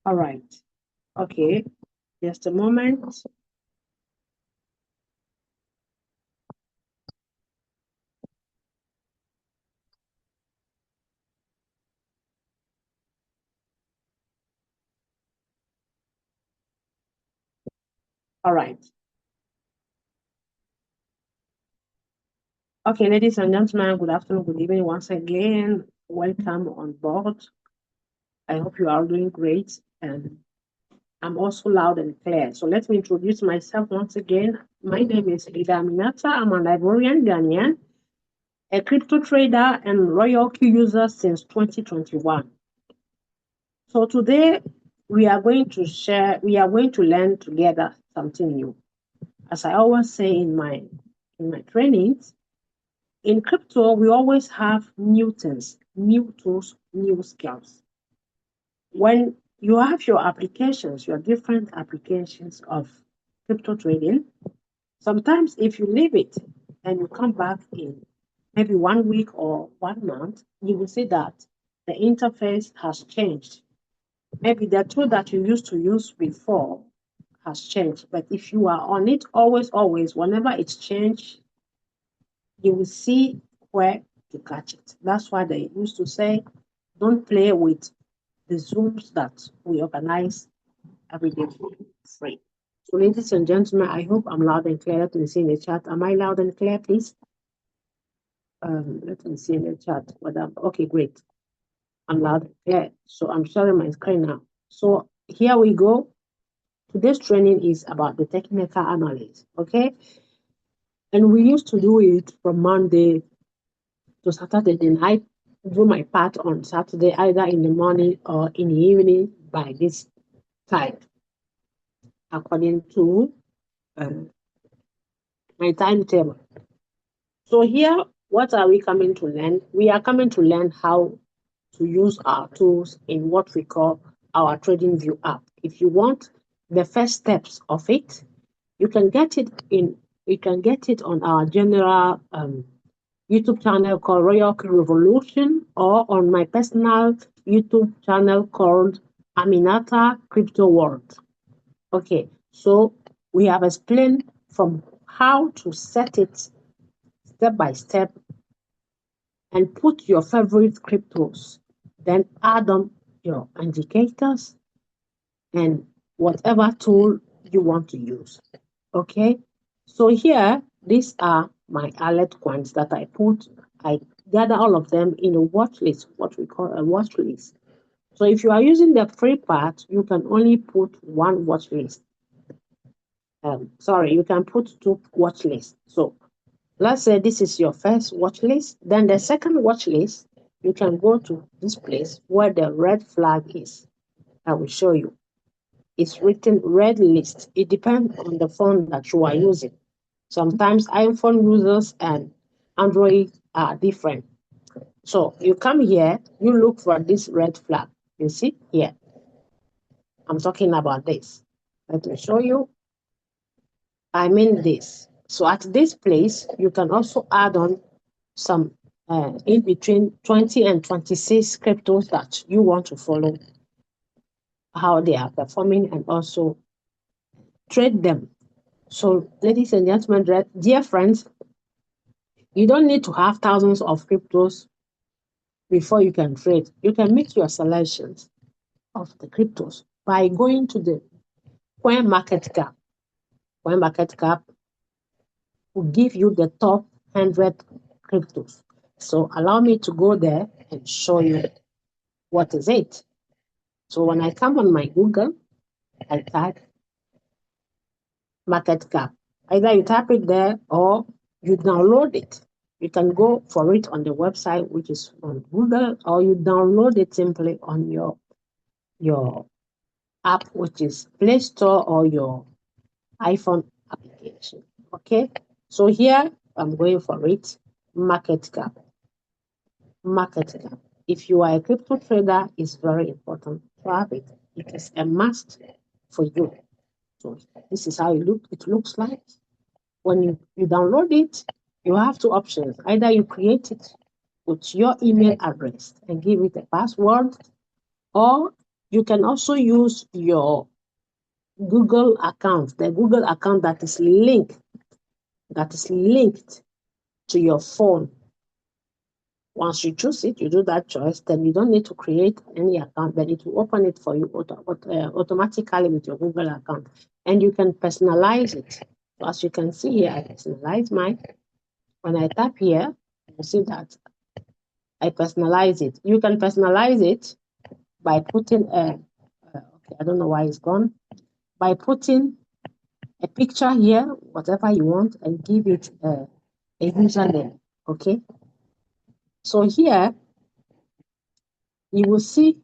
All right. Okay. Just a moment. All right. Okay, ladies and gentlemen, good afternoon, good evening once again. Welcome on board. I hope you are doing great, and I'm also loud and clear. So let me introduce myself once again. My name is Aminata. I'm an Ivorian Ghanaian, a crypto trader and Royal Q user since 2021. So today we are going to learn together something new. As I always say in my trainings, in crypto, we always have new things, new tools, new skills. When you have your applications, your different applications of crypto trading, sometimes if you leave it and you come back in maybe 1 week or 1 month, you will see that the interface has changed. Maybe the tool that you used to use before has changed. But if you are on it always, whenever it's changed, you will see where to catch it. That's why they used to say, don't play with the Zooms that we organize every day for free. So, ladies and gentlemen, I hope I'm loud and clear. Let me see in the chat. Am I loud and clear, please? Let me see in the chat. Okay, great. I'm loud and clear. So I'm sharing my screen now. So here we go. Today's training is about the technical analysis, okay? And we used to do it from Monday to Saturday. Then I do my part on Saturday, either in the morning or in the evening by this time, according to my timetable. So here, what are we coming to learn? We are coming to learn how to use our tools in what we call our TradingView app. If you want the first steps of it, you can get it on our general YouTube channel called Royal Revolution, or on my personal YouTube channel called Aminata Crypto World. Okay, so we have explained from how to set it step by step and put your favorite cryptos, then add on your indicators and whatever tool you want to use. Okay, so here, these are my alert coins that I gather all of them in a watch list, what we call a watch list. So if you are using the free part, you can only put one watch list. You can put two watch lists. So let's say this is your first watch list. Then the second watch list, you can go to this place where the red flag is. I will show you. It's written red list. It depends on the phone that you are using. Sometimes iPhone users and Android are different. So you come here, you look for this red flag. You see here. I'm talking about this. Let me show you. I mean this. So at this place, you can also add on some in between 20 and 26 cryptos that you want to follow, how they are performing, and also trade them. So, ladies and gentlemen, dear friends, you don't need to have thousands of cryptos before you can trade. You can make your selections of the cryptos by going to the CoinMarketCap. CoinMarketCap will give you the top 100 cryptos. So allow me to go there and show you what is it. So when I come on my Google, I type market cap. Either you type it there or you download it. You can go for it on the website, which is on Google, or you download it simply on your app, which is Play Store or your iPhone application. Okay, so here I'm going for it. Market cap. Market cap. If you are a crypto trader, it's very important to have it. It is a must for you. So this is how it looks like. When you download it, you have two options. Either you create it with your email address and give it a password, or You can also use your Google account, the Google account that is linked to your phone. Once you choose it, you do that choice, then you don't need to create any account, then it will open it for you automatically with your Google account. And you can personalize it. So as you can see here, I personalize mine. When I tap here, you see that I personalize it. You can personalize it by putting okay, I don't know why it's gone. By putting a picture here, whatever you want, and give it a username. Okay. So here you will see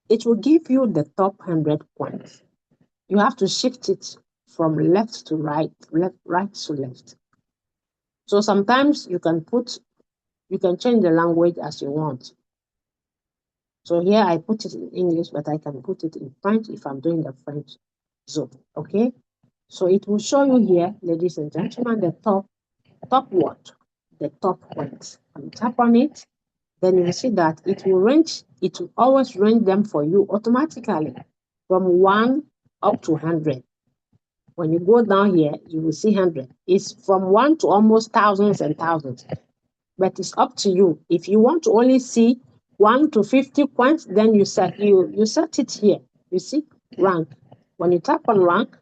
it will give you the top 100 points. You have to shift it from left to right, right to left. So sometimes you can change the language as you want. So here I put it in English, but I can put it in French if I'm doing the French zone. Okay. So it will show you here, ladies and gentlemen, the top what? The top points. When you tap on it, then you will see that it will always range them for you automatically from 1 up to 100. When you go down here, you will see 100. It's from 1 to almost thousands and thousands. But it's up to you. If you want to only see 1 to 50 points, then you set it here. You see, rank. When you tap on rank,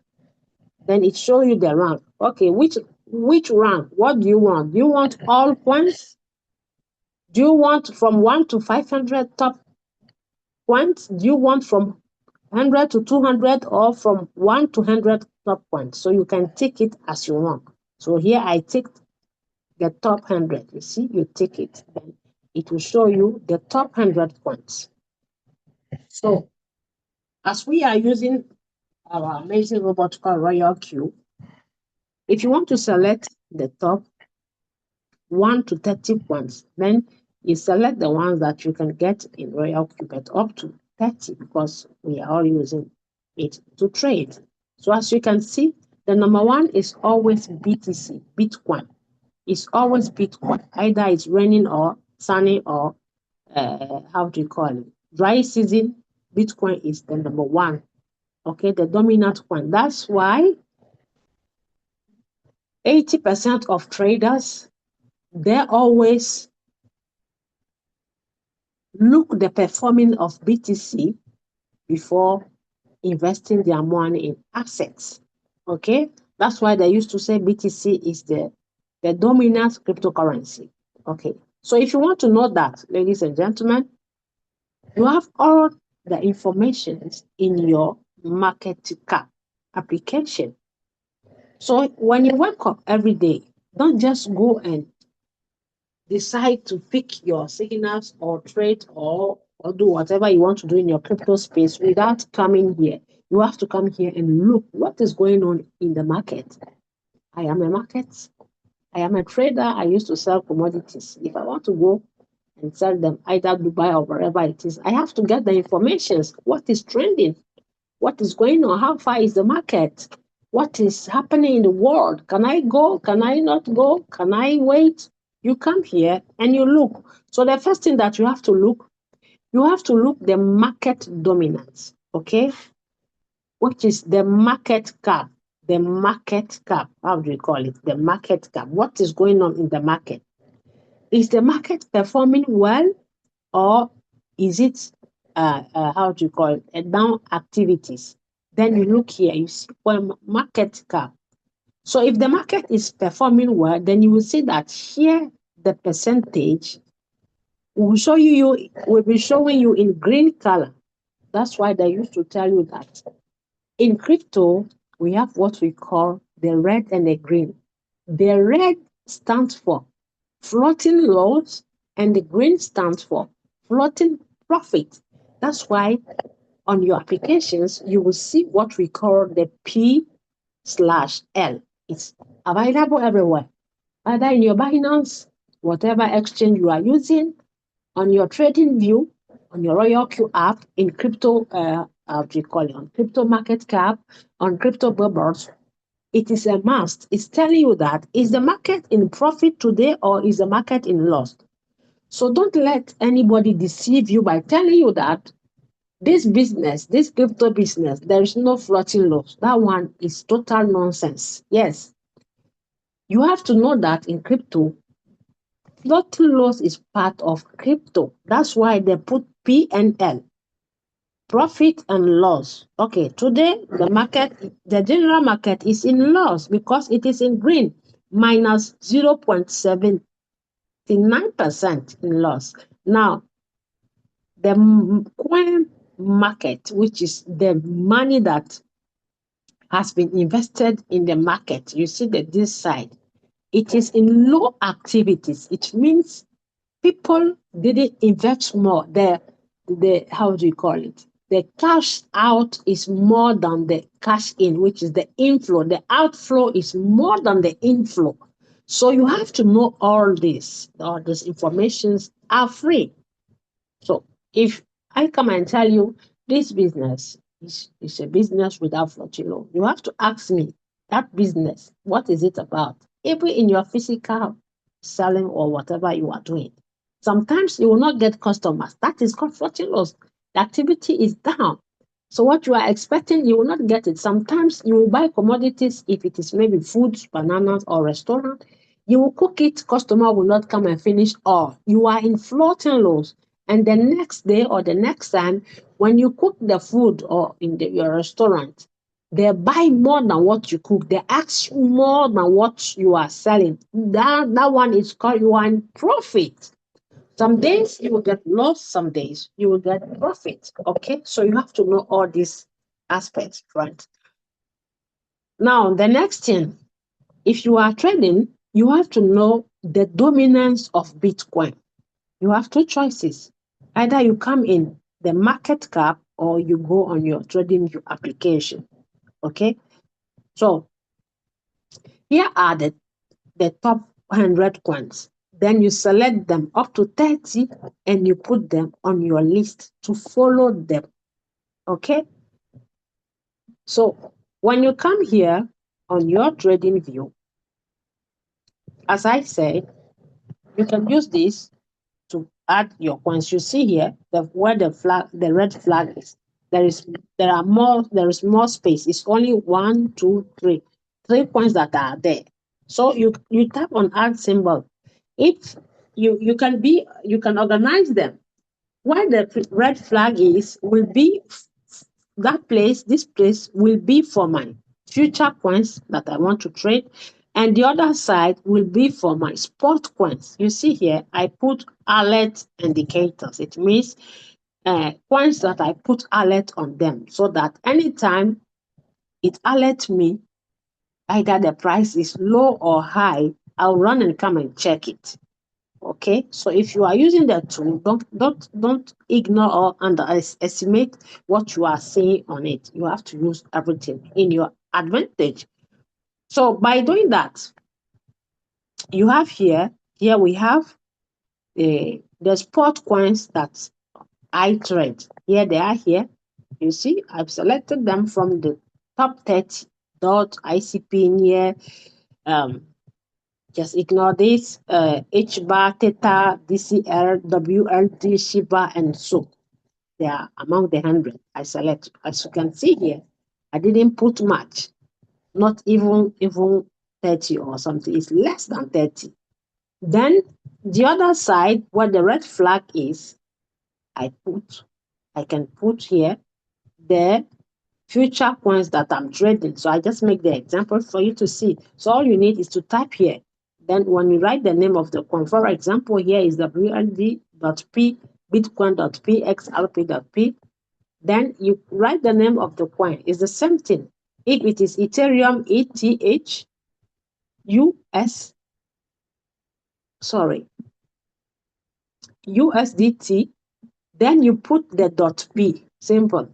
then it shows you the rank. Okay, which rank? What do you want? Do you want all points? Do you want from 1 to 500 top points? Do you want from 100 to 200 or from 1 to 100 top points? So you can take it as you want. So here I take the top 100. You see, you take it. Then it will show you the top 100 points. So as we are using our amazing robot called Royal Q, if you want to select the top 1 to 30 points, then you select the ones that you can get in Royal Q, but up to 30 because we are all using it to trade. So as you can see, the number 1 is always BTC, Bitcoin. It's always Bitcoin. Either it's raining or sunny or how do you call it? Dry season, Bitcoin is the number 1. Okay, the dominant one. That's why 80% of traders, they always look the performing of BTC before investing their money in assets. Okay, that's why they used to say BTC is the dominant cryptocurrency. Okay, so if you want to know that, ladies and gentlemen, you have all the information in your market cap application. So when you wake up every day, don't just go and decide to pick your signals or trade or do whatever you want to do in your crypto space without coming here. You have to come here and look what is going on in the market. I am a trader. I used to sell commodities. If I want to go and sell them either Dubai or wherever it is, I have to get the information. What is trending? What is going on? How far is the market? What is happening in the world? Can I go? Can I not go? Can I wait? You come here and you look. So the first thing that you have to look the market dominance, okay? Which is the market cap. The market cap. How do you call it? The market cap. What is going on in the market? Is the market performing well, or is it how do you call it? Down activities? Then you look here. You see market cap. So if the market is performing well, then you will see that here the percentage will be showing you in green color. That's why they used to tell you that in crypto we have what we call the red and the green. The red stands for floating loss and the green stands for floating profit. That's why on your applications you will see what we call the P/L. It's available everywhere, either in your Binance, whatever exchange you are using, on your TradingView, on your Royal Q app, in crypto, on crypto market cap, on crypto bubbles. It is a must. It's telling you that is the market in profit today or is the market in loss? So don't let anybody deceive you by telling you that This business, this crypto business, there is no floating loss. That one is total nonsense. Yes, you have to know that in crypto, floating loss is part of crypto. That's why they put P&L, profit and loss. Okay, today the market, the general market is in loss because it is in green, minus 0.79% in loss. Now, the coin market, which is the money that has been invested in the market, you see that this side, it is in low activities. It means people didn't invest more. The how do you call it? The cash out is more than the cash in, which is the inflow. The outflow is more than the inflow. So you have to know all this. All these informations are free. So if I come and tell you this business is a business without floating loan, you have to ask me that business, what is it about? Even in your physical selling or whatever you are doing, sometimes you will not get customers. That is called floating loss. The activity is down. So what you are expecting, you will not get it. Sometimes you will buy commodities, if it is maybe foods, bananas, or restaurant, you will cook it, customer will not come and finish all. You are in floating loss. And the next day or the next time, when you cook the food or in your restaurant, they buy more than what you cook. They ask more than what you are selling. That one is called you are in profit. Some days you will get loss, some days you will get profit. Okay, so you have to know all these aspects, right? Now, the next thing, if you are trading, you have to know the dominance of Bitcoin. You have two choices. Either you come in the market cap or you go on your TradingView application. Okay, so here are the top 100 coins. Then you select them up to 30 and you put them on your list to follow them. Okay, so when you come here on your TradingView, as I said, you can use this to add your coins. You see here where the red flag is. There is more space. It's only 1, 2, 3, 3 coins that are there. So you tap on add symbol. If you can organize them. Where the red flag is will be this place will be for my future coins that I want to trade, and the other side will be for my spot coins. You see here, I put alert indicators. It means coins that I put alert on them so that anytime it alerts me, either the price is low or high, I'll run and come and check it. Okay, so if you are using the tool, don't ignore or underestimate what you are seeing on it. You have to use everything in your advantage. So by doing that, you have here we have the spot coins that I trade. Here they are here. You see, I've selected them from the top 30 ICP in here. Just ignore this. H bar, theta, DCL, WLT, Shiba, and so they are among the 100 I select. As you can see here, I didn't put much, not even 30 or something. It's less than 30. Then the other side, where the red flag is, I can put here the future coins that I'm trading. So I just make the example for you to see. So all you need is to type here. Then when you write the name of the coin, for example, here is WLD.P, Bitcoin.P, XRP.P. Then you write the name of the coin. It's the same thing. If it is Ethereum, ETH, USDT, then you put the .P, simple.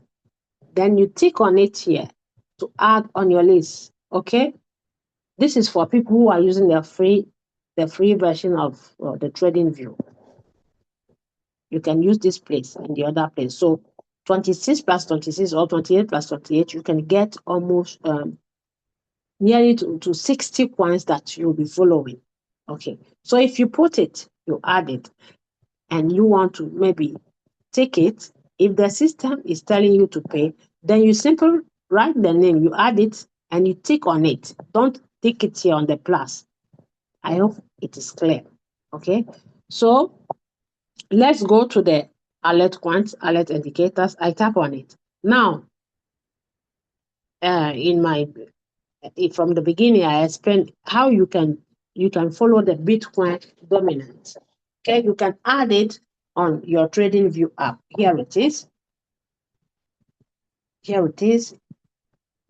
Then you tick on it here to add on your list. Okay, this is for people who are using the free version of the TradingView. You can use this place and the other place. So 26 plus 26 or 28 plus 28, you can get almost nearly to 60 coins that you'll be following. Okay, so if you put it, you add it, and you want to maybe take it, If the system is telling you to pay, then you simply write the name, you add it, and you tick on it. Don't tick it here on the plus. I hope it is clear. Okay, so let's go to the alert quant, alert indicators. I tap on it. Now, from the beginning, I explained how you can follow the Bitcoin dominance. Okay, you can add it on your TradingView app. Here it is. Here it is.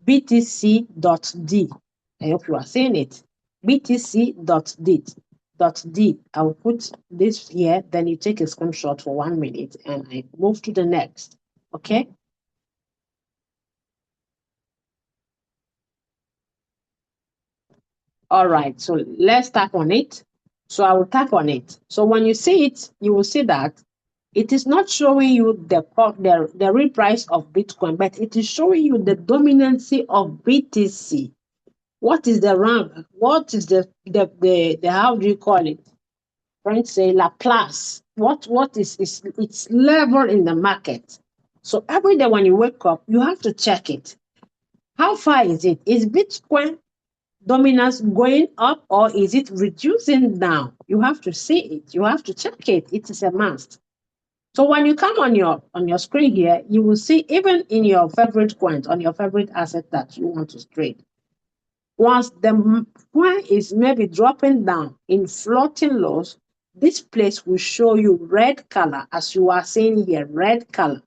BTC.D. I hope you are seeing it. BTC.D. I will put this here, then you take a screenshot for 1 minute and I move to the next. Okay. All right, so let's tap on it. So I will tap on it. So when you see it, you will see that it is not showing you the real price of Bitcoin, but it is showing you the dominancy of BTC. What is the rank? What is the how do you call it? Friends say Laplace. What is its level in the market? So every day when you wake up, you have to check it. How far is it? Is Bitcoin dominance going up or is it reducing down? You have to see it. You have to check it. It is a must. So when you come on your screen here, you will see even in your favorite coin, on your favorite asset that you want to trade. Once the coin is maybe dropping down in floating lows, this place will show you red color, as you are seeing here, red color.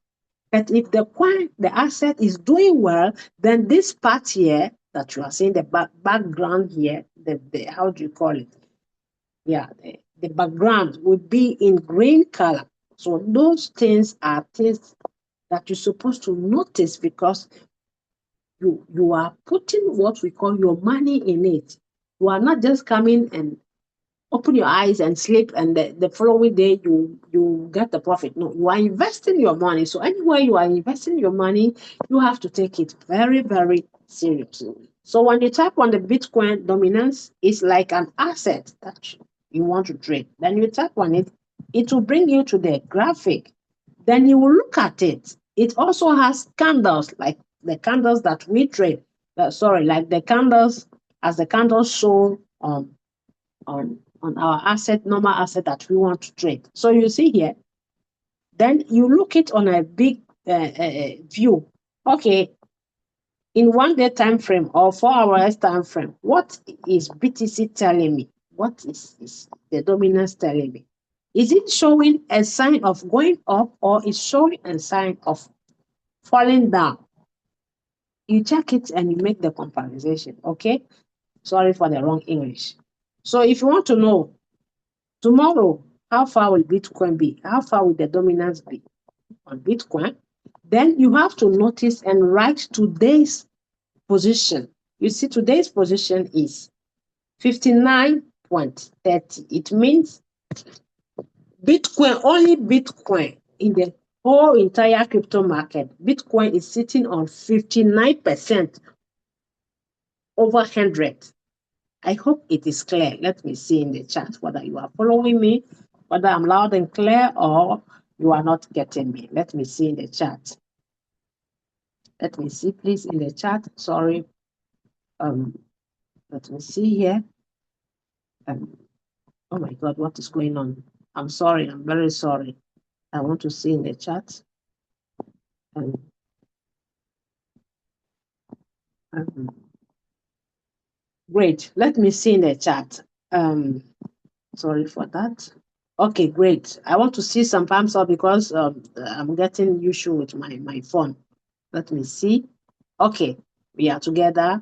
But if the coin, the asset is doing well, then this part here that you are seeing, the background here, the how do you call it? Yeah, the background will be in green color. So those things are things that you're supposed to notice because you are putting what we call your money in it. You are not just coming and open your eyes and sleep and the following day you get the profit. No, you are investing your money. So anywhere you are investing your money, you have to take it very, very seriously. So when you tap on the Bitcoin dominance, it's like an asset that you want to trade. Then you tap on it, it will bring you to the graphic. Then you will look at it. It also has candles, like the candles that we trade. Like the candles, as the candles show on our asset, normal asset that we want to trade. So you see here, then you look it on a big view. Okay, in 1 day time frame or 4 hours time frame, what is BTC telling me? What is the dominance telling me? Is it showing a sign of going up or is showing a sign of falling down? You check it and you make the comparison. Okay, sorry for the wrong English. So if you want to know tomorrow, how far will Bitcoin be? How far will the dominance be on Bitcoin? Then you have to notice and write today's position. You see, today's position is 59.30. It means Bitcoin, only Bitcoin in the whole entire crypto market, Bitcoin is sitting on 59% over 100. I hope it is clear. Let me see in the chat whether you are following me, whether I'm loud and clear or you are not getting me. Let me see in the chat. Let me see, please, in the chat. Sorry. Let me see here. Oh my God, what is going on? I'm sorry. I'm very sorry. I want to see in the chat. Great. Let me see in the chat. Sorry for that. Okay, great. I want to see some thumbs up because I'm getting issue with my phone. Let me see. Okay, we are together.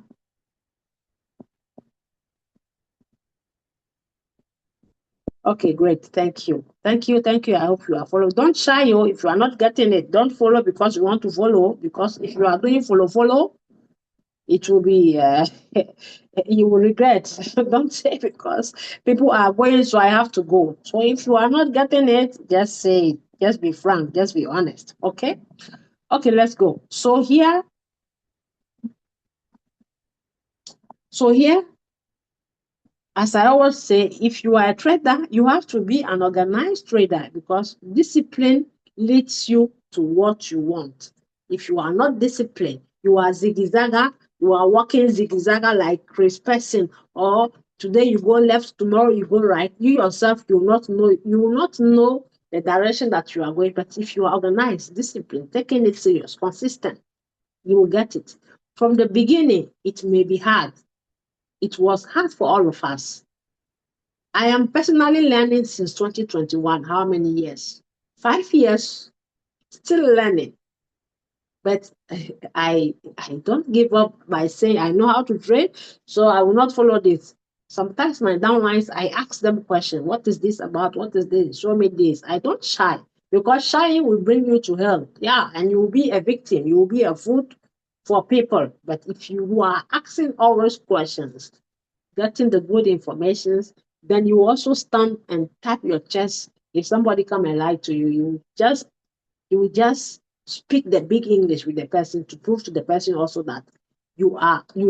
Okay, great. Thank you. Thank you. Thank you. I hope you are following. Don't shy you. If you are not getting it, don't follow because you want to follow. Because if you are doing follow, it will be you will regret. Don't say because people are going, so I have to go. So if you are not getting it, just say it. Just be frank, just be honest. Okay, let's go. So here, as I always say, if you are a trader, you have to be an organized trader because discipline leads you to what you want. If you are not disciplined, you are zigzagger, you are walking zigzagger like Chris person, or today you go left, tomorrow you go right. You yourself, you will not know the direction that you are going. But if you are organized, disciplined, taking it serious, consistent, you will get it. From the beginning, it may be hard. It was hard for all of us. I am personally learning since 2021. How many years? 5 years, still learning. But I don't give up by saying I know how to trade, so I will not follow this. Sometimes my downlines, I ask them questions. What is this about? What is this? Show me this. I don't shy, because shying will bring you to hell. Yeah, and you will be a victim. You will be a food for people. But if you are asking all those questions, getting the good information, then you also stand and tap your chest. If somebody come and lie to you, you will just speak the big English with the person to prove to the person also that you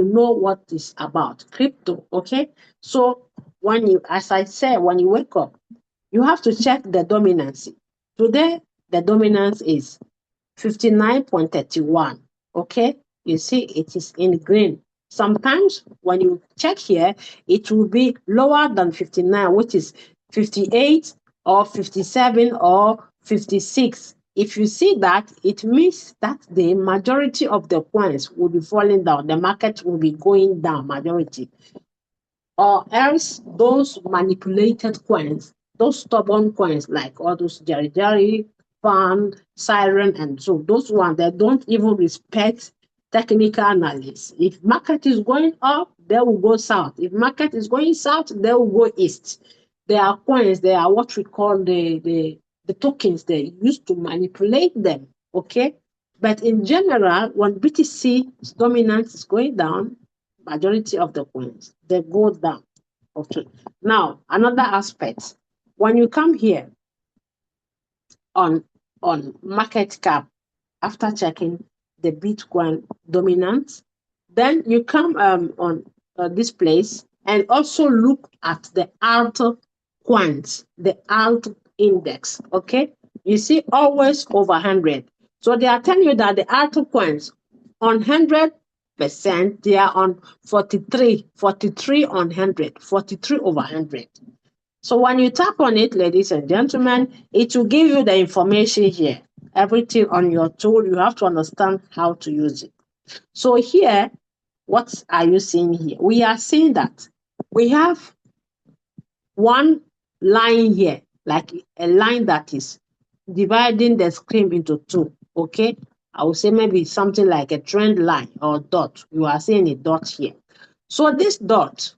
know what is about crypto. Okay, so when you, as I said, when you wake up, you have to check the dominance. Today the dominance is 59.31. Okay, you see it is in green. Sometimes when you check here, it will be lower than 59, which is 58 or 57 or 56. If you see that, it means that the majority of the coins will be falling down. The market will be going down, majority. Or else those manipulated coins, those stubborn coins like all those Jerry, Fan, Siren, and so those ones that don't even respect technical analysis. If market is going up, they will go south. If market is going south, they will go east. There are coins, they are what we call the tokens they use to manipulate them. Okay. But in general, when BTC dominance is going down, majority of the coins they go down. Okay. Now another aspect, when you come here on market cap after checking the Bitcoin dominance, then you come on this place and also look at the alt coins, the alt index. Okay, you see always over 100. So they are telling you that the alt coins on 100%, they are on 43 on 100, 43 over 100. So when you tap on it, ladies and gentlemen, it will give you the information here. Everything on your tool, you have to understand how to use it. So here, what are you seeing here? We are seeing that we have one line here, like a line that is dividing the screen into two. Okay, I would say maybe something like a trend line or dot. You are seeing a dot here. So this dot,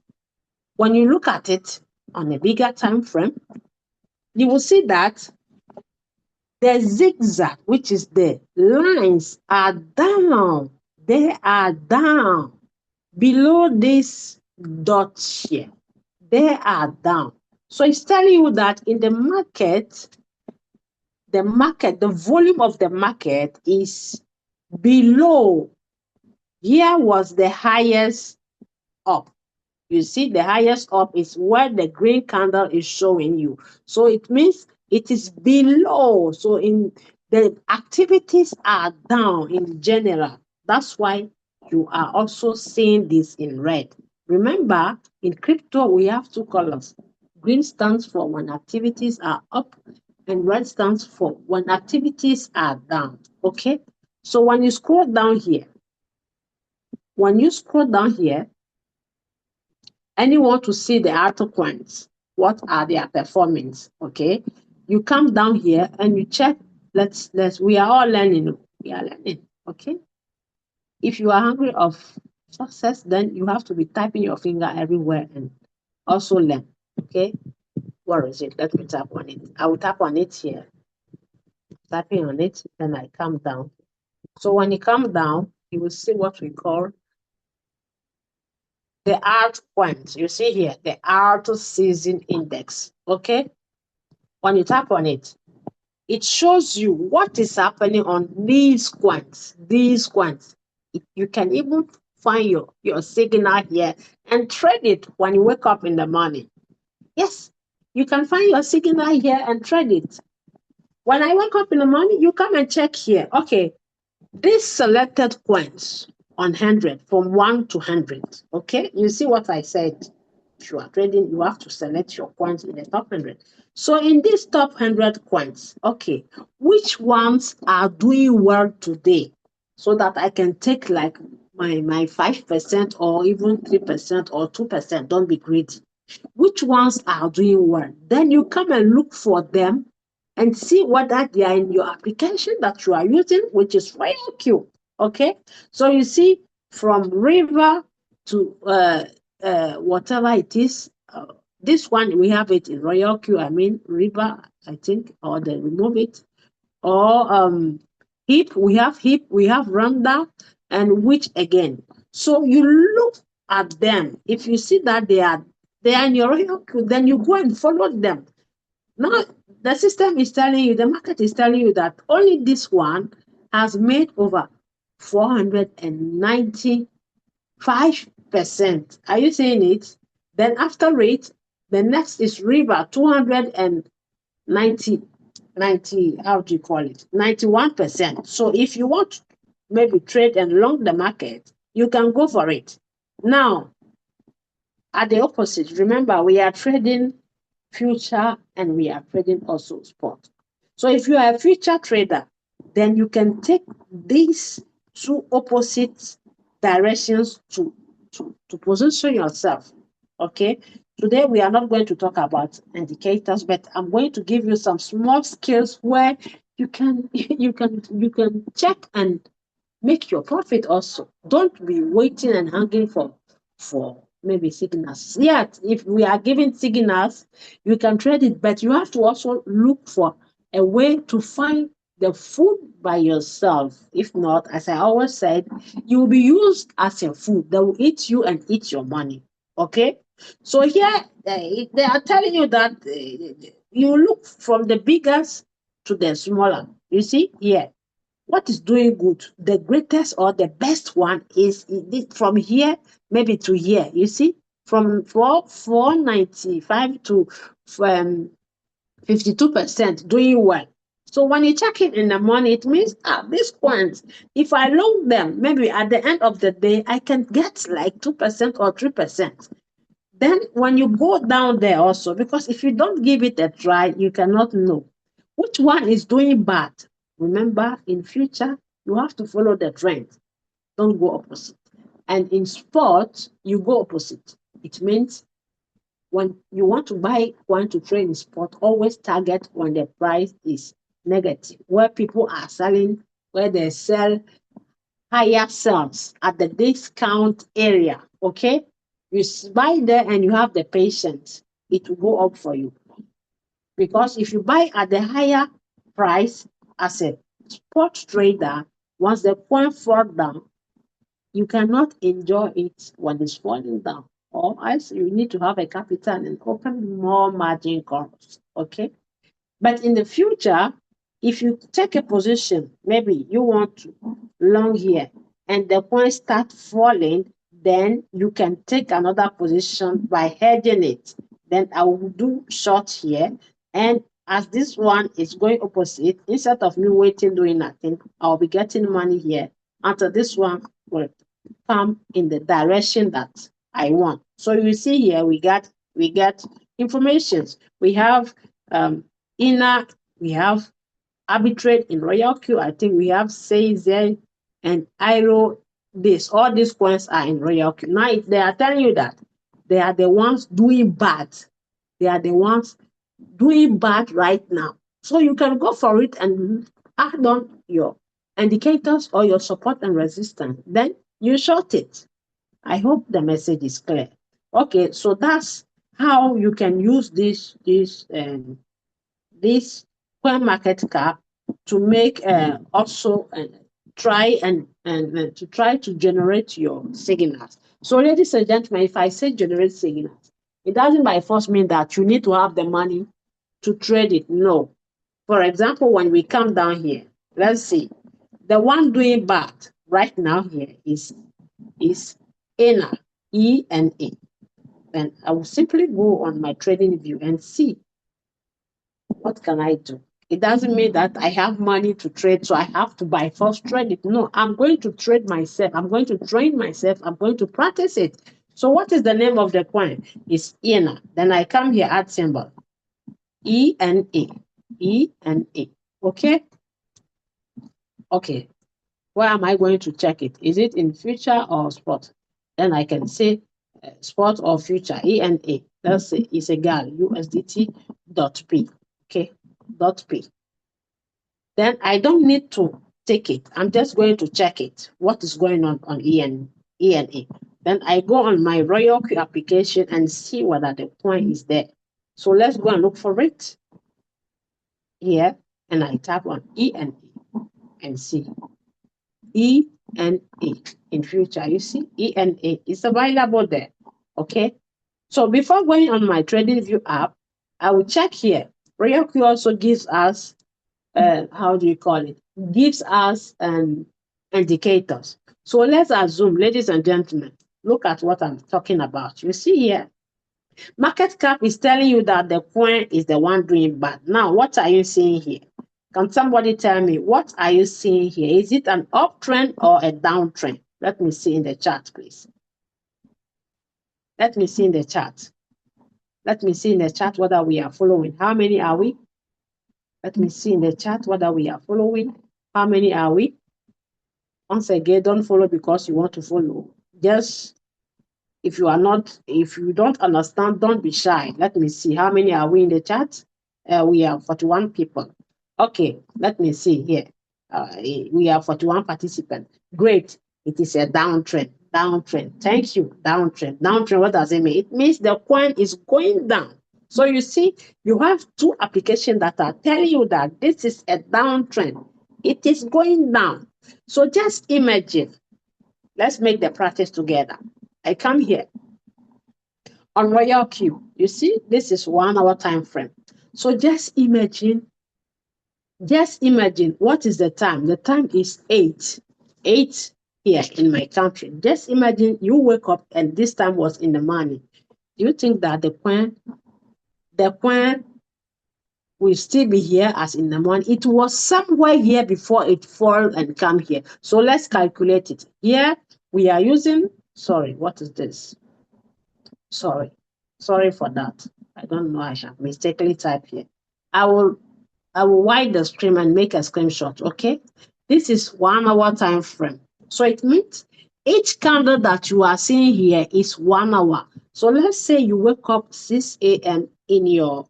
when you look at it on a bigger time frame, you will see that the zigzag, which is the lines, are down. They are down below this dot here. They are down. So it's telling you that in the market, the volume of the market is below. Here was the highest up. You see, the highest up is where the green candle is showing you. So it means it is below. So in the activities are down in general. That's why you are also seeing this in red. Remember, in crypto, we have two colors. Green stands for when activities are up, and red stands for when activities are down. Okay? So when you scroll down here, and you want to see the altcoins, what are their performance? Okay, you come down here and you check. We are all learning. We are learning. Okay, if you are hungry of success, then you have to be typing your finger everywhere and also learn. Okay, where is it? Let me tap on it. I will tap on it here. Tapping on it, then I come down. So when you come down, you will see what we call the altcoins. You see here, the alt season index. Okay, when you tap on it, it shows you what is happening on these coins. You can even find your signal here and trade it when you wake up in the morning. Yes, you can find your signal here and trade it. When I wake up in the morning, you come and check here. Okay, these selected coins on 100 from 1 to 100. Okay, you see what I said? If you are trading, you have to select your coins in the top 100. So in these top 100 coins, okay, which ones are doing well today so that I can take like my 5% or even 3% or 2%? Don't be greedy. Which ones are doing well? Then you come and look for them and see whether they are in your application that you are using, which is RoyalQ. Okay, so you see from river to whatever it is. This one we have it in RoyalQ. I mean river, I think, or they remove it. Or hip, we have hip, we have randa, and which again. So you look at them. If you see that they are in your RoyalQ, then you go and follow them. Now, the system is telling you, the market is telling you that only this one has made over 495%. Are you seeing it? Then after it, the next is River, 290, how do you call it? 91%. So if you want to maybe trade and long the market, you can go for it. Now, at the opposite, remember we are trading future and we are trading also spot. So if you are a future trader, then you can take these two opposite directions to position yourself. Okay. Today we are not going to talk about indicators, but I'm going to give you some small skills where you can check and make your profit also. Don't be waiting and hanging for maybe signals. Yet, if we are giving signals, you can trade it, but you have to also look for a way to find the food by yourself. If not, as I always said, you will be used as a food. They will eat you and eat your money. Okay? So here, they are telling you that you look from the biggest to the smaller. You see here, what is doing good, the greatest or the best one is from here maybe to here. You see, from 495 to 52% doing well. So when you check it in the morning, it means these coins, if I long them, maybe at the end of the day, I can get like 2% or 3%. Then when you go down there also, because if you don't give it a try, you cannot know which one is doing bad. Remember, in future, you have to follow the trend. Don't go opposite. And in sport, you go opposite. It means when you want to buy one to trade in sport, always target when the price is negative, where people are selling, where they sell higher sales at the discount area. Okay, you buy there and you have the patience, it will go up for you. Because if you buy at the higher price as a spot trader, once the coin falls down, you cannot enjoy it when it's falling down. Or else you need to have a capital and open more margin calls. Okay. But in the future, if you take a position, maybe you want to long here and the coin start falling, then you can take another position by hedging it. Then I will do short here. And as this one is going opposite, instead of me waiting doing nothing, I'll be getting money here until this one will come in the direction that I want. So you see here we get informations. We have inner, we have arbitrate in RoyalQ. I think we have Seize and Iro. This all these coins are in RoyalQ. Now if they are telling you that they are the ones doing bad, they are the ones doing bad right now. So you can go for it and add on your indicators or your support and resistance. Then you short it. I hope the message is clear. Okay, so that's how you can use this CoinMarketCap to make also try and to try to generate your signals. So, ladies and gentlemen, if I say generate signals, it doesn't by force mean that you need to have the money to trade it. No. For example, when we come down here, let's see, the one doing bad right now here is ENA, ENA. Then I will simply go on my trading view and see what can I do. It doesn't mean that I have money to trade, so I have to by force trade it. No, I'm going to trade myself. I'm going to train myself. I'm going to practice it. So what is the name of the coin? It's ENA. Then I come here, add symbol. ENA. ENA. Okay? Okay. Where am I going to check it? Is it in future or spot? Then I can say spot or future. ENA. Let's say it's a gal USDT.P. Okay? .P. Then I don't need to take it. I'm just going to check it. What is going on ENA? Then I go on my Royal Q application and see whether the coin is there. So let's go and look for it here. And I tap on ENA and see. ENA in future. You see, ENA is available there. Okay. So before going on my TradingView app, I will check here. Royal Q also gives us how do you call it? Gives us indicators. So let's assume, ladies and gentlemen, look at what I'm talking about. You see here, market cap is telling you that the coin is the one doing bad. Now, what are you seeing here? Can somebody tell me, what are you seeing here? Is it an uptrend or a downtrend? Let me see in the chart, please. Let me see in the chart. Let me see in the chat whether we are following. How many are we? Let me see in the chat whether we are following. How many are we? Once again, don't follow because you want to follow. Just if you don't understand, don't be shy. Let me see. How many are we in the chat? We have 41 people. Okay, let me see here. We have 41 participants. Great. It is a downtrend. Downtrend. Thank you. Downtrend. Downtrend, what does it mean? It means the coin is going down. So you see, you have two applications that are telling you that this is a downtrend. It is going down. So just imagine. Let's make the practice together. I come here on Royal Q. You see, this is 1 hour time frame. So just imagine what is the time? The time is 8 here in my country. Just imagine you wake up and this time was in the morning. Do you think that the coin will still be here as in the morning? It was somewhere here before it fall and come here. So let's calculate it. Here we are using, sorry, what is this? Sorry for that. I don't know, I have mistakenly typed here. I will wide the screen and make a screenshot, okay? This is 1 hour time frame. So it means each candle that you are seeing here is 1 hour. So let's say you wake up 6 a.m. in your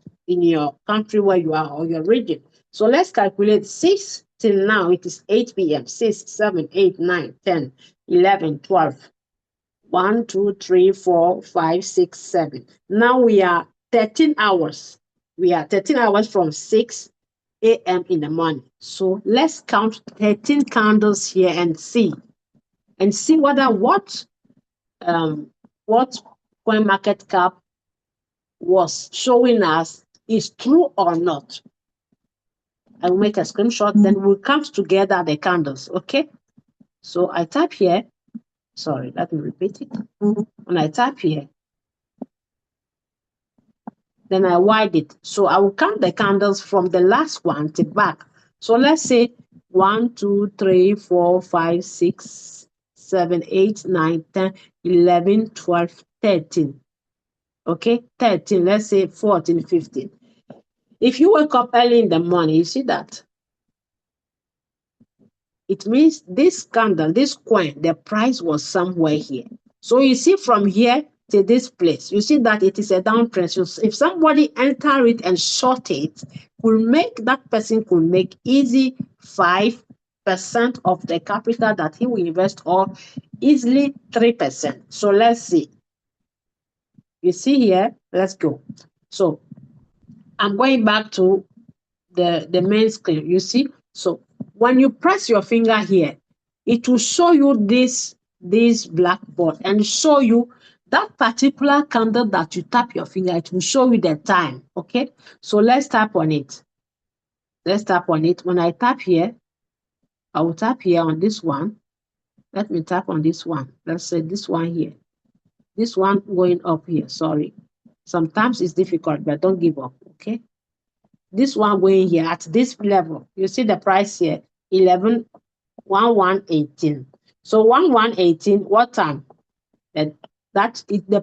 country where you are or your region. So let's calculate 6 till now. It is 8 p.m. 6, 7, 8, 9, 10, 11, 12. 1, 2, 3, 4, 5, 6, 7. Now we are 13 hours. We are 13 hours from 6 a.m. in the morning. So let's count 13 candles here and see whether what CoinMarketCap was showing us is true or not. I will make a screenshot, then we'll count together the candles, okay? So I type here, sorry, let me repeat it. When I type here, then I wide it. So I will count the candles from the last one to back. So let's say 1, 2, 3, 4, 5, 6, 7, 8, 9, 10, 11, 12, 13. Okay, 13, let's say 14, 15. If you wake up early in the morning, you see that? It means this candle, this coin, the price was somewhere here. So you see from here to this place, you see that it is a downtrend. So if somebody enter it and short it, that person could make easy 5% of the capital that he will invest, or easily 3%. So let's see. You see here, let's go. So I'm going back to the main screen. You see, so when you press your finger here, it will show you this blackboard and show you that particular candle that you tap your finger. It will show you the time. Okay, so let's tap on it. Let's tap on it. When I tap here, I will tap here on this one. Let me tap on this one. Let's say this one here. This one going up here. Sorry. Sometimes it's difficult, but don't give up. Okay. this one going here at this level. You see the price here, 11 1118. So 1118, what time? The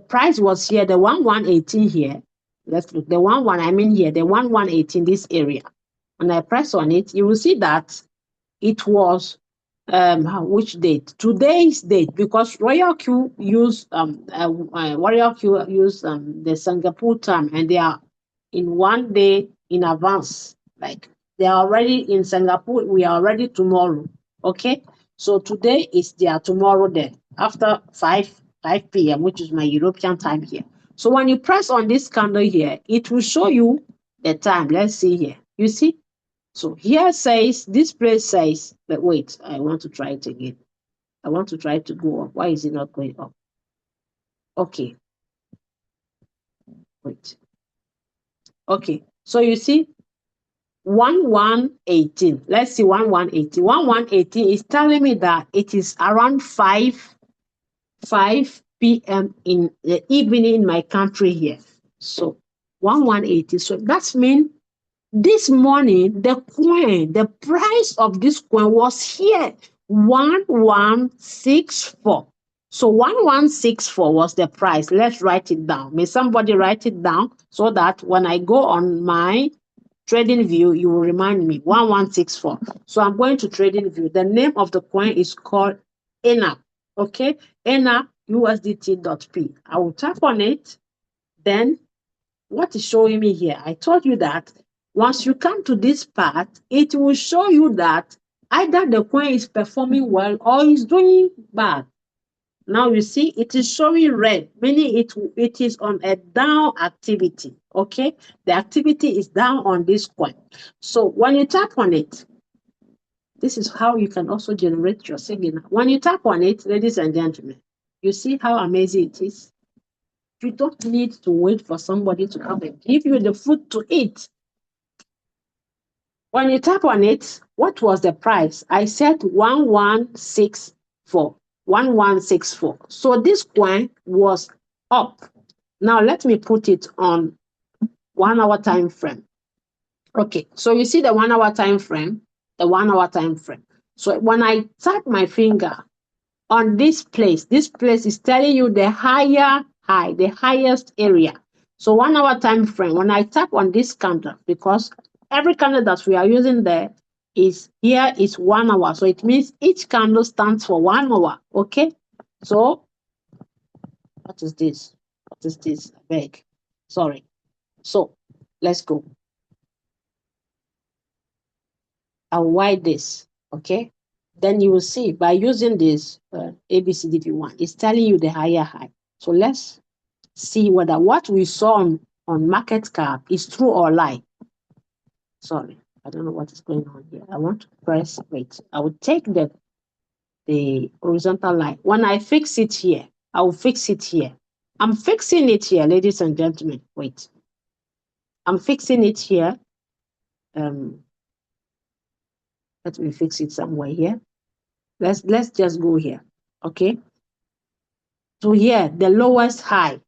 price was here, the 1118 here. Let's look, the 11, I mean here, the 1118, this area. When I press on it, you will see that it was which date? Today's date, because Royal Q use the Singapore time, and they are in 1 day in advance. Like they are already in Singapore, we are already tomorrow. Okay, so today is their tomorrow there after 5 p.m., which is my European time here. So when you press on this candle here, it will show you the time. Let's see here. You see? So here says, this place says, but wait, I want to try it again. I want to try to go up. Why is it not going up? Okay. Wait. Okay. So you see, 1118. Let's see 1118. 1118 is telling me that it is around 5 p.m. in the evening in my country here. So 1180. So that means this morning, the price of this coin was here, 1164. So 1164 was the price. Let's write it down. May somebody write it down so that when I go on my TradingView, you will remind me, 1164. So I'm going to TradingView. The name of the coin is called ENA. Okay, ENA USDT.P. I will tap on it. Then what is showing me here? I told you that once you come to this part, it will show you that either the coin is performing well or is doing bad. Now you see it is showing red, meaning it is on a down activity. Okay, the activity is down on this coin. So when you tap on it, this is how you can also generate your signal. When you tap on it, ladies and gentlemen, you see how amazing it is. You don't need to wait for somebody to come and give you the food to eat. When you tap on it, what was the price? I said 1164. 1164. So this coin was up. Now let me put it on 1 hour time frame. Okay, so you see the 1 hour time frame, the 1 hour time frame. So when I tap my finger on this place is telling you the higher high, the highest area. So 1 hour time frame, when I tap on this candle, because every candle that we are using there is 1 hour. So it means each candle stands for 1 hour. Okay. So what is this? What is this? I beg. Sorry. So let's go. I'll write this. Okay. Then you will see by using this ABCDP1, it's telling you the higher high. So let's see whether what we saw on market cap is true or lie. Sorry, I don't know what is going on here. I want to press, wait, I will take the horizontal line. When I fix it here, I will fix it here. I'm fixing it here, ladies and gentlemen. Wait, I'm fixing it here. Let me fix it somewhere here. Let's just go here. Okay. So here, the lowest high.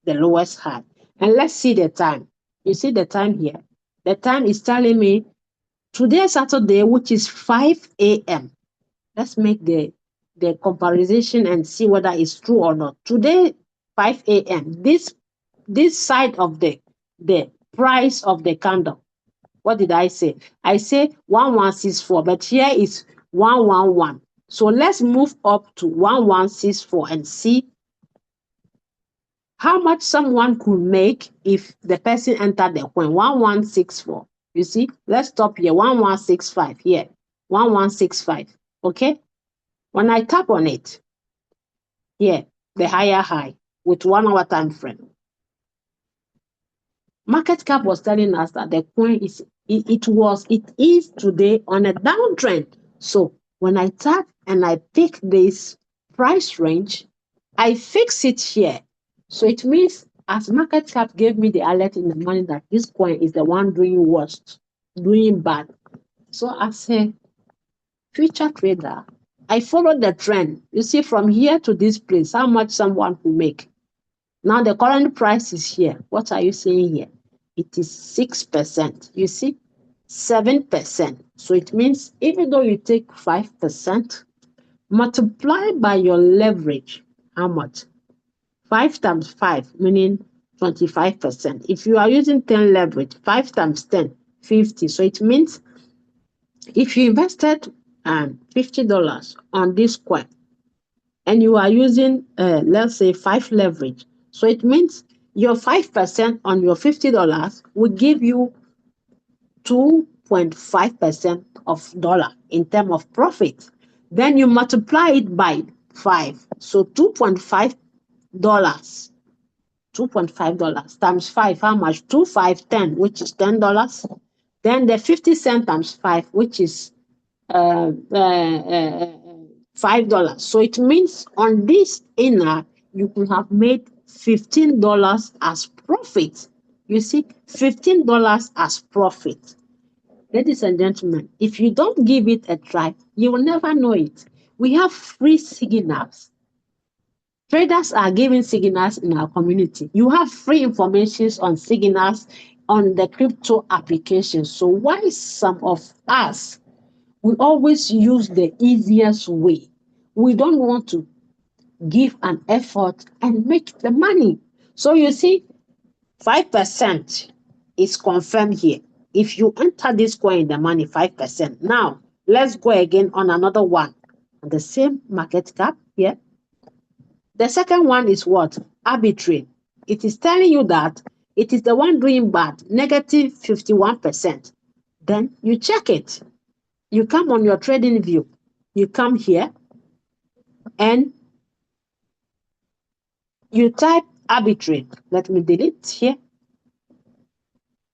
And let's see the time. You see the time here. The time is telling me today Saturday, which is 5 a.m. Let's make the comparison and see whether it's true or not. Today, 5 a.m. This side of the price of the candle. What did I say? I say 1164, but here is 111. So let's move up to 1164 and see how much someone could make if the person entered the coin. 1164. You see, let's stop here. 1165 here. 1165. Okay. When I tap on it, here, the higher high with 1 hour time frame. Market cap was telling us that the coin is today on a downtrend. So when I tap and I pick this price range, I fix it here. So it means as market cap gave me the alert in the morning that this coin is the one doing worst, doing bad. So as a future trader, I followed the trend. You see, from here to this place, how much someone will make. Now the current price is here. What are you saying here? it is 6%. You see, 7%. So it means even though you take 5%, multiply by your leverage, how much? 5 times 5, meaning 25%. If you are using 10 leverage, 5 times 10, 50. So it means if you invested $50 on this coin and you are using, let's say, 5 leverage, so it means your 5% on your $50 will give you 2.5% of dollar in terms of profit. Then you multiply it by 5. So $2.5, $2.5 times 5, how much? 2, 5, 10, which is $10. Then the 50 cent times 5, which is $5. So it means on this inner, you could have made $15 as profit. You see, $15 as profit. Ladies and gentlemen, if you don't give it a try, you will never know it. We have free signals. Traders are giving signals in our community. You have free information on signals on the crypto application. So why some of us, we always use the easiest way? We don't want to give an effort and make the money. So you see, 5% is confirmed here. If you enter this coin, the money 5%. Now, let's go again on another one. The same market cap here. The second one is what? Arbitrage. It is telling you that it is the one doing bad, negative 51%. Then you check it. You come on your trading view. You come here and you type arbitrage. Let me delete here.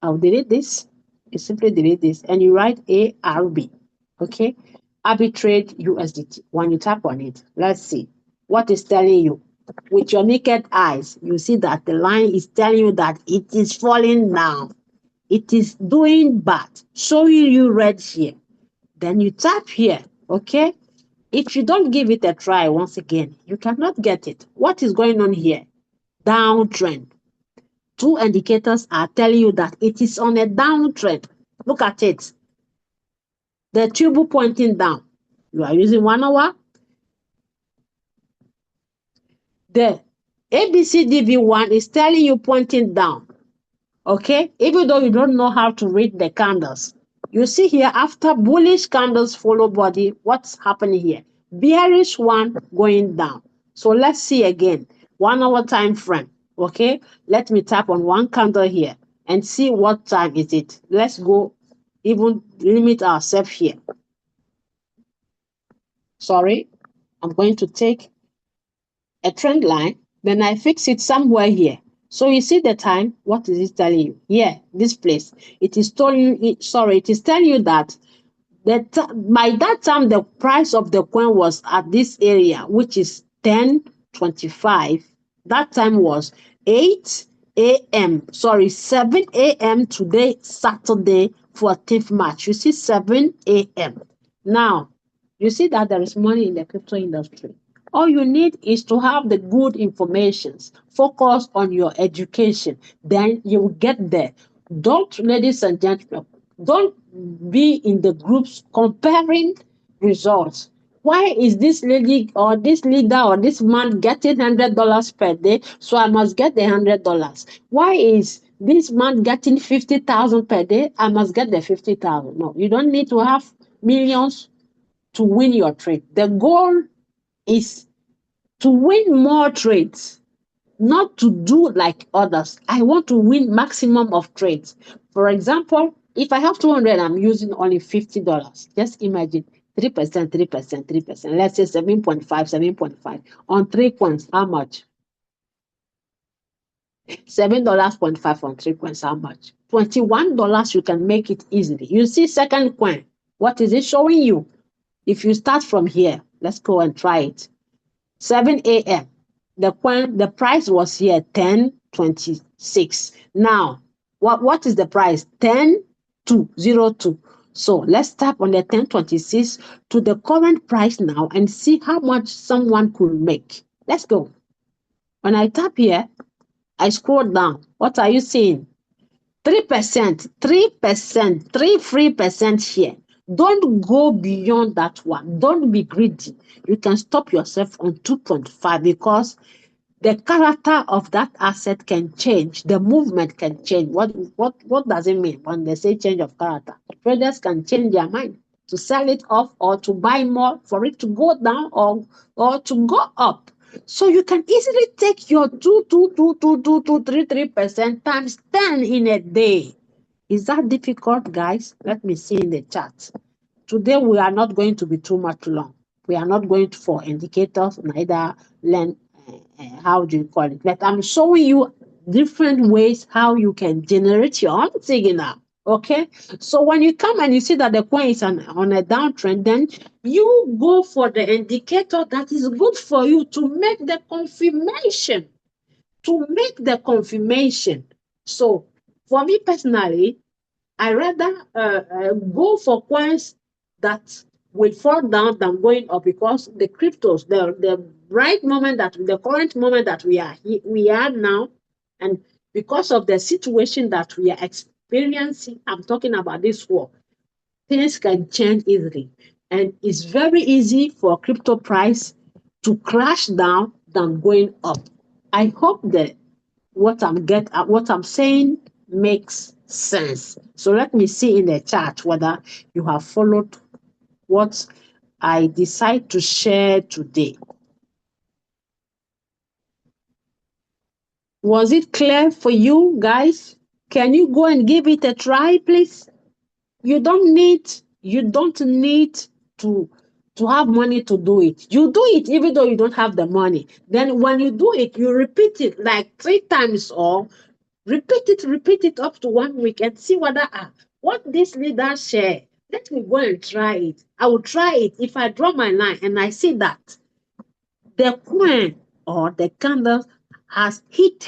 I'll delete this. You simply delete this and you write ARB. Okay? Arbitrage USDT. When you tap on it, let's see what is telling you. With your naked eyes, you see that the line is telling you that it is falling down. It is doing bad, showing you red here. Then you tap here, okay? If you don't give it a try once again, you cannot get it. What is going on here? Downtrend. Two indicators are telling you that it is on a downtrend. Look at it. The tube pointing down. You are using 1 hour. The ABCDV1 is telling you pointing down. Okay? Even though you don't know how to read the candles. You see here, after bullish candles follow body, what's happening here? Bearish one going down. So let's see again. 1 hour time frame. Okay? Let me tap on one candle here and see what time is it. Let's go even limit ourselves here. Sorry. I'm going to take a trend line. Then I fix it somewhere here. So you see the time. What is it telling you? Here, this place. It is telling you, it is telling you that by that time the price of the coin was at this area, which is 10:25. That time was 8 a.m. Sorry, 7 a.m. today, Saturday, 14th March. You see 7 a.m. Now, you see that there is money in the crypto industry. All you need is to have the good information. Focus on your education. Then you will get there. Don't, ladies and gentlemen, don't be in the groups comparing results. Why is this lady or this leader or this man getting $100 per day? So I must get the $100. Why is this man getting 50,000 per day? I must get the 50,000. No, you don't need to have millions to win your trade. The goal is to win more trades, not to do like others. I want to win maximum of trades. For example, if I have 200, I'm using only $50. Just imagine 3%, 3%, 3%. Let's say 7.5, 7.5 on 3 coins. How much? $7.5 on 3 coins. How much? $21. You can make it easily. You see, second coin. What is it showing you? If you start from here, let's go and try it. 7 a.m. The price was here 10.26. Now, what is the price? 10.202. So let's tap on the 10.26 to the current price now and see how much someone could make. Let's go. When I tap here, I scroll down. What are you seeing? 3%, 3%, 3% here. Don't go beyond that one. Don't be greedy. You can stop yourself on 2.5 because the character of that asset can change. The movement can change. What does it mean when they say change of character? Traders can change their mind to sell it off or to buy more for it to go down or to go up. So you can easily take your 3% times 10 in a day. Is that difficult, guys? Let me see in the chat. Today we are not going to be too much long. We are not going for indicators, neither learn how do you call it. But I'm showing you different ways how you can generate your own signal. Okay, so when you come and you see that the coin is on a downtrend, then you go for the indicator that is good for you to make the confirmation. To make the confirmation. So for me personally, I rather go for coins that will fall down than going up because the cryptos, the right moment that the current moment that we are now, and because of the situation that we are experiencing, I'm talking about this war, things can change easily, and it's very easy for crypto price to crash down than going up. I hope that what I'm saying makes sense. So let me see in the chat whether you have followed what I decide to share today. Was it clear for you guys? Can you go and give it a try, please? You don't need to have money to do it. You do it even though you don't have the money. Then when you do it, you repeat it like 3 times or repeat it up to 1 week and see whether what this leader share. Let me go and try it. I will try it. If I draw my line and I see that the coin or the candle has hit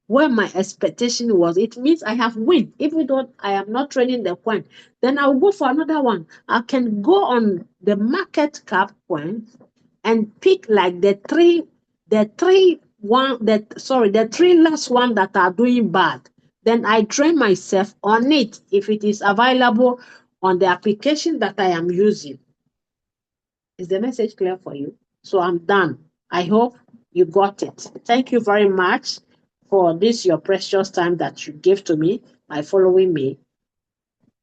where my expectation was, it means I have win. Even though I am not trading the coin, then I'll go for another one. I can go on the market cap coin and pick like the three last one that are doing bad. Then I train myself on it if it is available on the application that I am using. Is the message clear for you? So I'm done. I hope you got it. Thank you very much for this, your precious time that you gave to me by following me.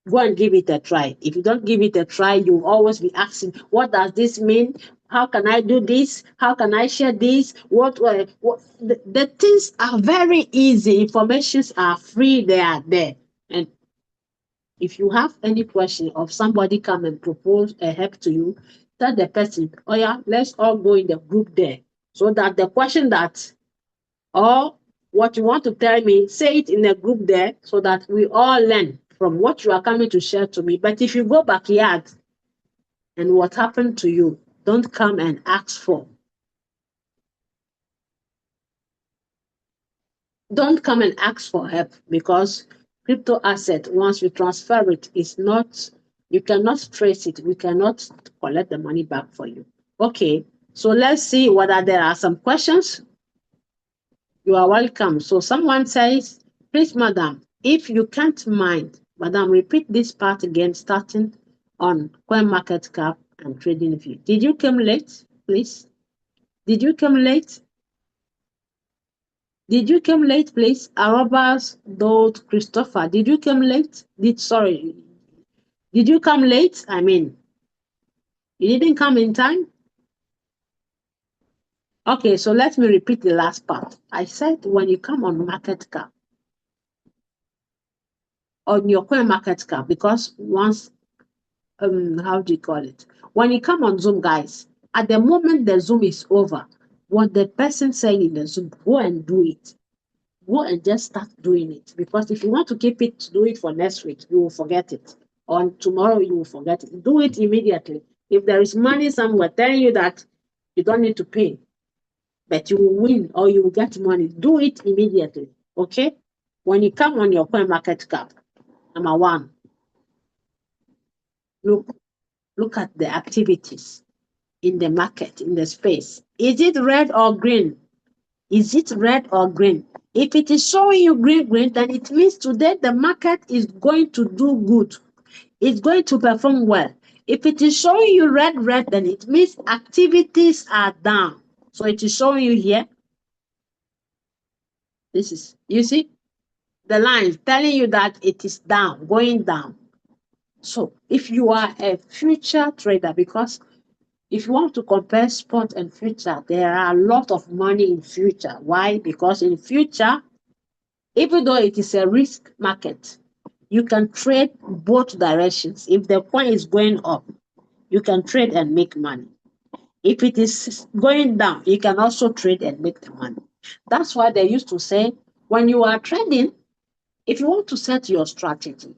Go and give it a try. If you don't give it a try, you'll always be asking, what does this mean? How can I do this? How can I share this? The things are very easy. Informations are free. They are there. And if you have any question or somebody come and propose a help to you, tell the person, oh yeah, let's all go in the group there. So that the question that, or what you want to tell me, say it in the group there so that we all learn from what you are coming to share to me. But if you go backyard and what happened to you, don't come and ask for. Don't come and ask for help because crypto asset, once you transfer it, is not, you cannot trace it. We cannot collect the money back for you. Okay, so let's see whether there are some questions. You are welcome. So someone says, please, madam, if you can't mind, madam, repeat this part again, starting on CoinMarketCap and TradingView. Did you come late, please? Did you come late? Did you come late, please? Arobas dot Christopher. Did you come late? Did you come late? I mean, you didn't come in time? Okay, so let me repeat the last part. I said when you come on market cap, on your coin market cap, because once, how do you call it? When you come on Zoom, guys, at the moment the Zoom is over, what the person saying in the Zoom, go and do it. Go and just start doing it. Because if you want to keep it, do it for next week, you will forget it. On tomorrow, you will forget it. Do it immediately. If there is money somewhere telling you that you don't need to pay, but you will win or you will get money, do it immediately. Okay? When you come on your coin market cap, number one, look at the activities in the market, in the space. Is it red or green? Is it red or green? If it is showing you green, then it means today the market is going to do good. It's going to perform well. If it is showing you red, then it means activities are down. So it is showing you here. This is, you see, the line telling you that it is down, going down. So if you are a future trader, because if you want to compare spot and future, there are a lot of money in future. Why? Because in future, even though it is a risk market, you can trade both directions. If the coin is going up, you can trade and make money. If it is going down, you can also trade and make the money. That's why they used to say, when you are trading, if you want to set your strategy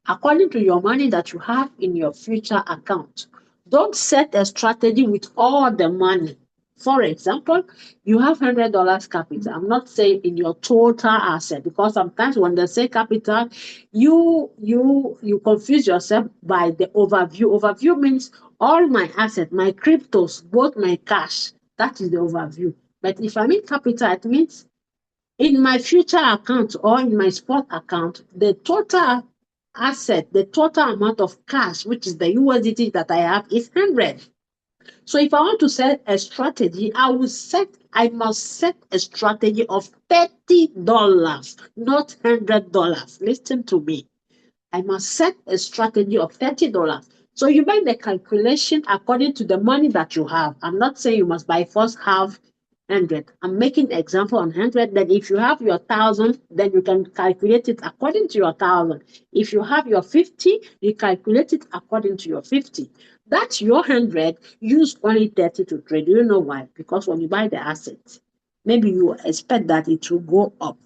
according to your money that you have in your future account, don't set a strategy with all the money. For example, you have $100 capital. I'm not saying in your total asset, because sometimes when they say capital, you confuse yourself by the overview. Overview means all my assets, my cryptos, both my cash. That is the overview. But if I mean capital, it means in my future account or in my spot account, the total asset, the total amount of cash, which is the USDT that I have, is 100. So if I want to set a strategy, I must set a strategy of $30, not $100. Listen to me. I must set a strategy of $30. So you make the calculation according to the money that you have. I'm not saying you must by force have 100. I'm making an example on 100. Then if you have your 1,000, then you can calculate it according to your 1,000. If you have your 50, you calculate it according to your 50. That's your 100. Use only 30 to trade. You know why? Because when you buy the asset, maybe you expect that it will go up.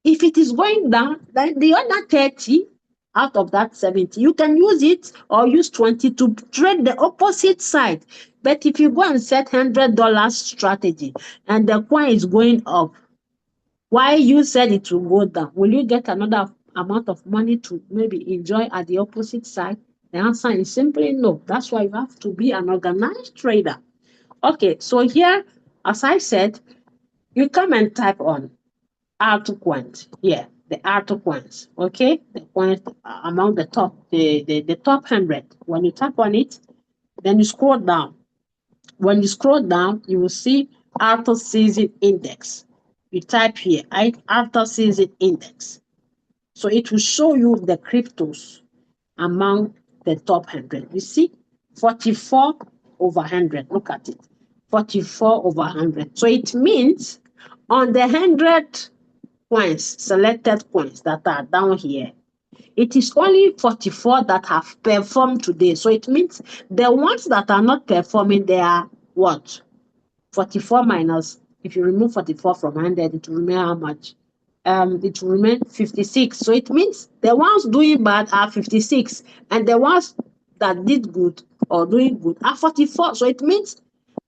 If it is going down, then the other 30 out of that 70, you can use it or use 20 to trade the opposite side. But if you go and set $100 strategy and the coin is going up, why you said it will go down? Will you get another amount of money to maybe enjoy at the opposite side? The answer is simply no. That's why you have to be an organized trader. Okay, so here, as I said, you come and type on altcoins here, the altcoins, okay, the coins among the top, the top 100. When you tap on it, then you scroll down. When you scroll down, you will see alto season index. You type here alto season index, so it will show you the cryptos among the top 100. You see 44 over 100. Look at it, 44 over 100. So it means on the 100 coins, selected coins that are down here, it is only 44 that have performed today. So it means the ones that are not performing, they are what? 44 minus, if you remove 44 from 100, it will remain how much? It will remain 56. So it means the ones doing bad are 56, and the ones that did good or doing good are 44. So it means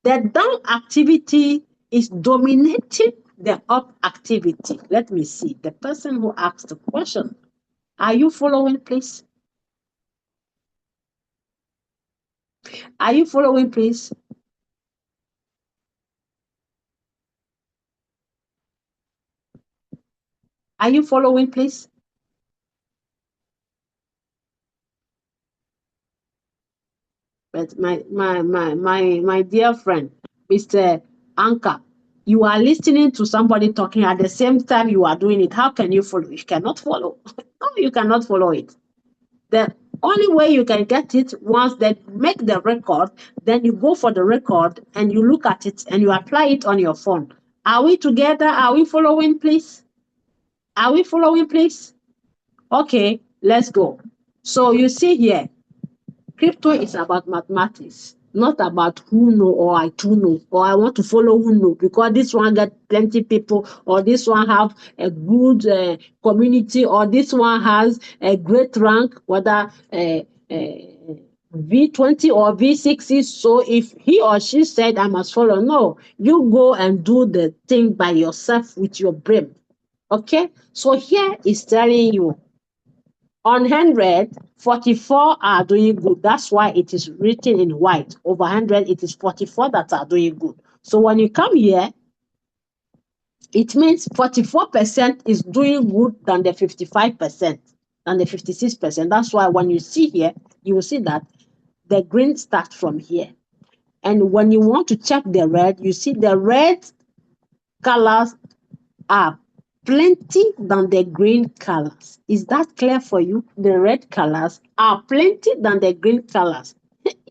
the down activity is dominating the up activity. Let me see. The person who asked the question, are you following, please? Are you following, please? Are you following, please? But my dear friend, Mr. Anka, you are listening to somebody talking at the same time you are doing it. How can you follow? You cannot follow. No, you cannot follow it. The only way you can get it, once they make the record, then you go for the record and you look at it and you apply it on your phone. Are we together? Are we following, please? Are we following, please? Okay, let's go. So you see here, crypto is about mathematics, not about who know or I too know or I want to follow who know, because this one got plenty people, or this one have a good community, or this one has a great rank, whether V20 or V60. So if he or she said I must follow, no, you go and do the thing by yourself with your brain. Okay, so here is telling you on 100, 44 are doing good. That's why it is written in white. Over 100, it is 44 that are doing good. So when you come here, It means 44% is doing good than the 55%, than the 56%. That's why when you see here, you will see that the green starts from here. And when you want to check the red, you see the red colors are plenty than the green colors. Is that clear for you? The red colors are plenty than the green colors.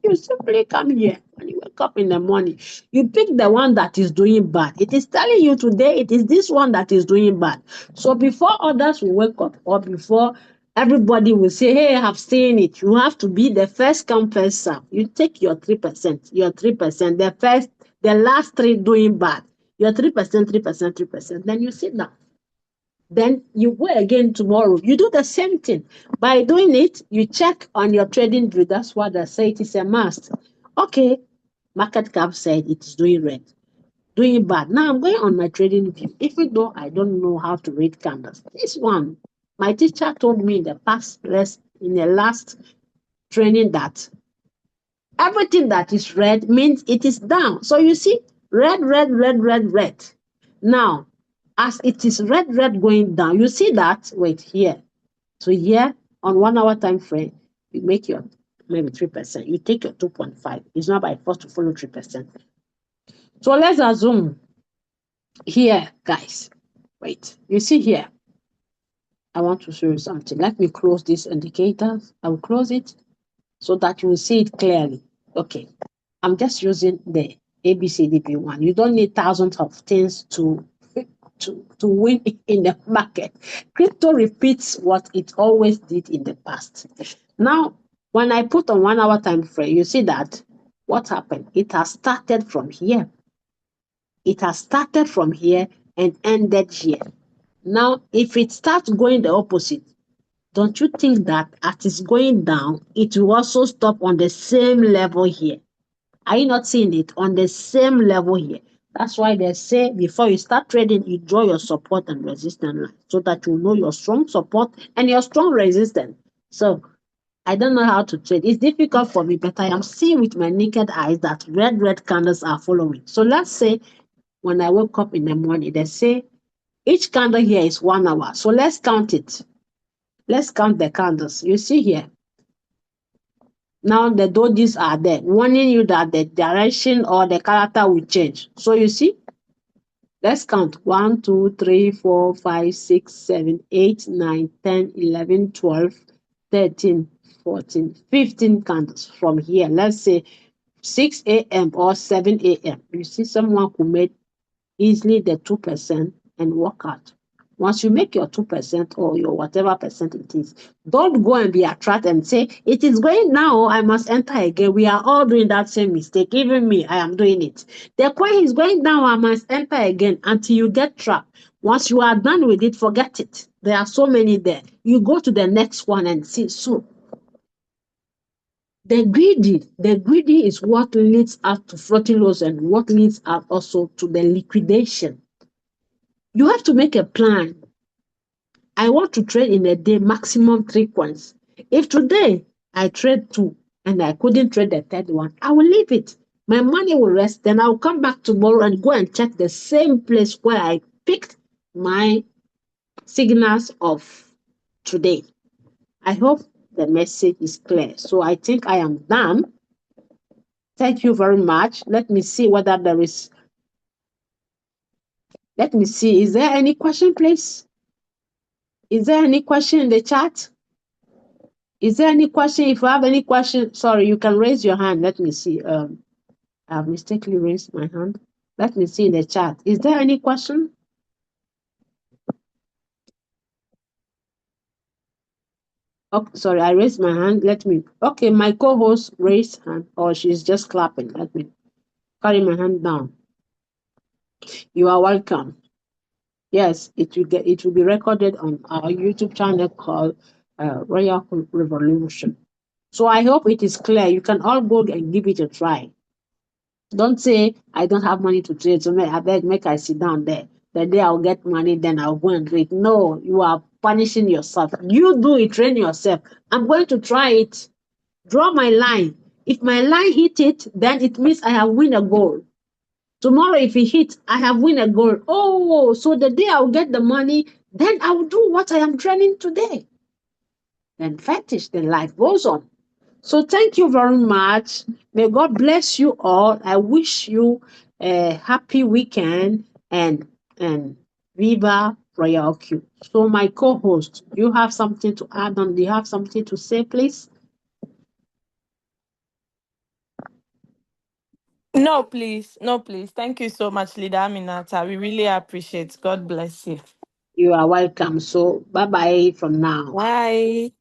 You simply come here when you wake up in the morning. You pick the one that is doing bad. It is telling you today it is this one that is doing bad. So before others will wake up, or before everybody will say, hey, I have seen it, you have to be the first come, first serve. You take your 3%, the last three doing bad. Your 3%, 3%, 3%. Then you sit down. Then you go again tomorrow. You do the same thing. By doing it, you check on your trading view. That's what I say. It is a must. Okay, market cap said it is doing red, doing bad. Now I'm going on my trading view. Even though I don't know how to read candles, this one, my teacher told me in the past, in the last training, that everything that is red means it is down. So you see, red, red, red, red, red. Now, as it is red, red going down, you see that, wait, here. So here, on 1 hour time frame, you make your maybe 3%. You take your 2.5. It's not by force to follow 3%. So let's assume here, guys. Wait, you see here. I want to show you something. Let me close this indicator. I will close it so that you will see it clearly. Okay. I'm just using the ABCDP one. You don't need thousands of things to win in the market. Crypto repeats what it always did in the past. Now, when I put on 1 hour time frame, you see that what happened? It has started from here. It has started from here and ended here. Now, if it starts going the opposite, don't you think that as it's going down, it will also stop on the same level here? Are you not seeing it on the same level here? That's why they say before you start trading, you draw your support and resistance line so that you know your strong support and your strong resistance. So I don't know how to trade. It's difficult for me, but I am seeing with my naked eyes that red candles are following. So let's say when I wake up in the morning, they say each candle here is 1 hour. So let's count it. Let's count the candles. You see here. Now the dojis are there, warning you that the direction or the character will change. So you see, let's count 1, 2, 3, 4, 5, 6, 7, 8, 9, 10, 11, 12, 13, 14, 15 candles from here. Let's say 6 a.m. or 7 a.m. You see someone who made easily the 2% and work out. Once you make your 2% or your whatever percent it is, don't go and be attracted and say, it is going now, I must enter again. We are all doing that same mistake. Even me, I am doing it. The coin is going down, I must enter again until you get trapped. Once you are done with it, forget it. There are so many there. You go to the next one and see. So the greedy is what leads us to floating loss and what leads us also to the liquidation. You have to make a plan. I want to trade in a day maximum 3 coins. If today I trade 2 and I couldn't trade the third one, I will leave it. My money will rest. Then I'll come back tomorrow and go and check the same place where I picked my signals of today. I hope the message is clear. So I think I am done. Thank you very much. Let me see whether there is. Let me see. Is there any question, please? Is there any question in the chat? Is there any question? If you have any question, sorry, you can raise your hand. Let me see. I've mistakenly raised my hand. Let me see in the chat. Is there any question? Oh, sorry, I raised my hand. Okay, my co-host raised hand, or she's just clapping. Let me carry my hand down. You are welcome. Yes, it will be recorded on our YouTube channel called Royal Revolution. So I hope it is clear. You can all go and give it a try. Don't say, I don't have money to trade, so I beg, make I sit down there. The day I'll get money, then I'll go and trade. No, you are punishing yourself. You do it, train yourself. I'm going to try it. Draw my line. If my line hit it, then it means I have win a goal. Tomorrow, if it hits, I have win a goal. Oh, so the day I'll get the money, then I will do what I am training today. Then fetish, then life goes on. So thank you very much. May God bless you all. I wish you a happy weekend and Viva Royal Q. So my co-host, you have something to add on? Do you have something to say, please? No, please. No, please. Thank you so much, Leader Aminata. We really appreciate. God bless you. You are welcome. So bye-bye from now. Bye.